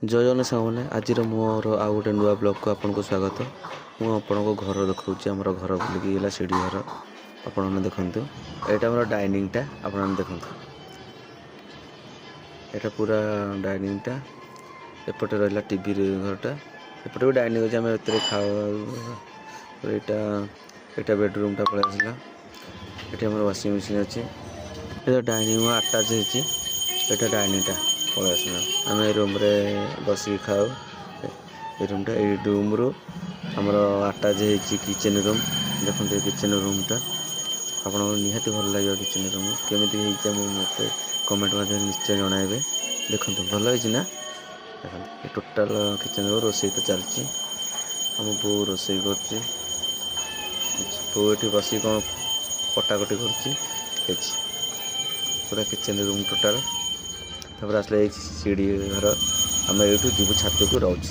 जय जन सामने आज मोर आउ गोटे नुआ ब्लॉग को आपको स्वागत। मु आपको घर देखा आम घर बुलिकी सीढ़ी घर आपने देखु। यहाँ मोर डाइनिंग टा आपने देखु। यहाँ पूरा डाइनिंग टा एपटे रहा टीवी घरटा एपटे भी डाइनिंग अच्छे आम ए खाऊ। यहाँ बेडरूम टा पलि आसला। ये आम वाशिंग मशीन अच्छे। ये डाइनिंग आटाच होता डाइनिंग टा पलि आसला। आम रूम रे बस खाऊ। ये रूम टा रूम रु आमर आटाच किचेन रूम देखते। किचेन रूम टा आपको निहाती भल लगे। किचेन रूम केमी मत कमेंट मध्य निश्चय जनइबे। देखो भल ना देखो टोटाल किचेन रूम रोसई तो चलती। आम बो रोसई कर बस कौन कटाकटी कर पूरा किचेन रूम टोटाल। आसले सीढ़ी घर आम ये जीव छात को रोच।